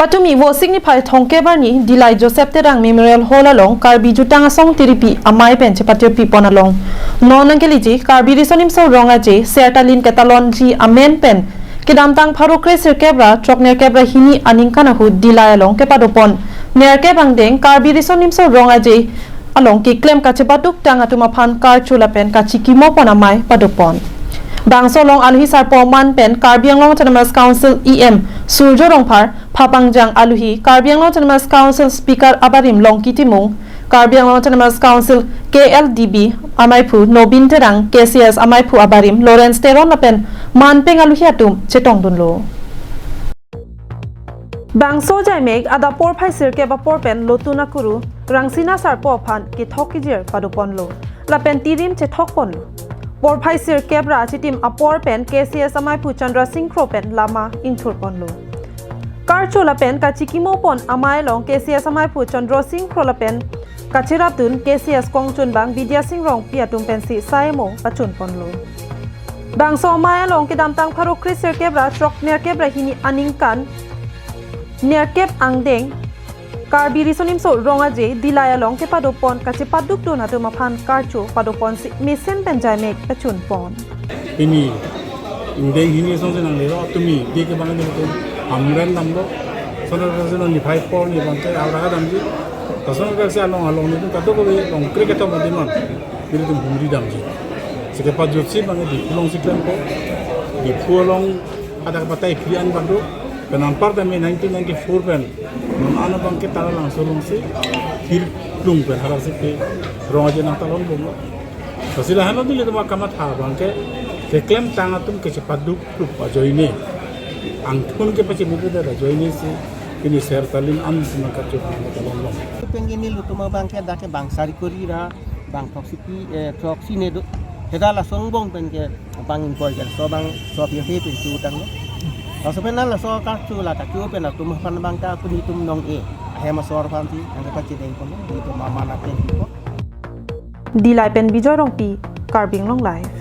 ปัจจุบันวัวสิ่งนี้ภายทองเก็บนี้ดีไลโจเซฟเตรังเมมโมเรียลฮอลล์ลงการบิจุตังส่งทีรีพีอามัยเป็นเชปัจจุบันปนลงนอนนั่งเกลิจีการบิริสนิมโซรองอาจีเซอร์ตาลินเกตาลอนจีอเมนเป็นกิดามตังพารุคริสเก็บระทรกเนเก็บระฮินีอันิงกันหูดีไลลงเก็บปัดปนเนเก็บังเดงการบิริสนิมโซรองอาจีอลงกิเคลมกัจเจปัดุกตังอัตุมาพันการชูลาเป็นกัจจิกิโมปนอามัยปัดปนบางโซลงอัลฮิสารปอมันเป็นการเบียงลงจันมัสคาวน์ซิลสูจรองพาร์พาปังจังอัลฮิการเบียงลงจันมัสคาวน์ซิลสปีกเกอร์อาบาริมลงกิติมุงการเบียงลงจันมัสคาวน์ซิล KLDB อามัยผู้โนบินเทรัง KCS อามัยผู้อาบาริมลอเรนซ์เตรอนนับเป็นมันเป็นอัลฮิอาตุมเจตองดุนโลบางโซใจเมกอาดาปอร์ไพซิร์เก็บปอร์เป็นโลตุนักรุรังสินาสารปอพันกิทอกกิเจอร์ปาดุปอนโลและเป็นตีริมเจทอกปอนปอร์ไพซิร์เก็บราชิติมอปอร์เป็น KCS อามัยผู้จันทร์สิงโครเป็นลามาอินทูร์ปอนโลการชูละเป็นกัจจิกิโมปอนอามัยลง KCS อามัยผู้จันทร์สิงโครละเป็นกัจจิรับตุน KCS กองจุนบางบิดยาสิงรองเปียตุมเป็นสีไซโมปัจจุนปอนโลบางโซมาลงกิดามตังพารุคริสเก็บราทรกเนเก็บราฮินีอันิงกันเนียเก็บอังเดงการบิริสนิมโซรองอาเจดีลายลองเก็บปัดปอนกัจจิปัดดุกโดนาตุมาพันการชูปัดปอนสิมีเส้นเป็นใจเมกปัจจุนปอนini indeng ini songse nang lelo tumi dike bang ni tu amren nambo sono ni phai por ni bang ke awra ga damji to sono ga se along ni tu ka to ko long cricket mo din man biri tu bumri damji sike pa jotsi bang di long siklan ko di puolong ada patai krian bandu penampar dami 1994 pen non ana bang ke tala lang solong si hir plung pen halar se pe roje nang talon bum to sila hano dile tu makamat ha bang ke klaim tanga tum ke paduk plup ajoine angthun ke pachi buku da joine si ini sertalin am sima ka chok talon long pengini lu tuma bang ke dake bang sari korira bang toksi ne do hedala songbong pen ke bang impoi ke so bang so pi he pen chu tang no so pen la so ka chu la ka chu pen la tum pan bang ka puni tum nong e he ma sor phan ti ang pachi dei kon ni to mama na pen koดีไลเป็นบิจอยรองปีการบิงลงไลฟ์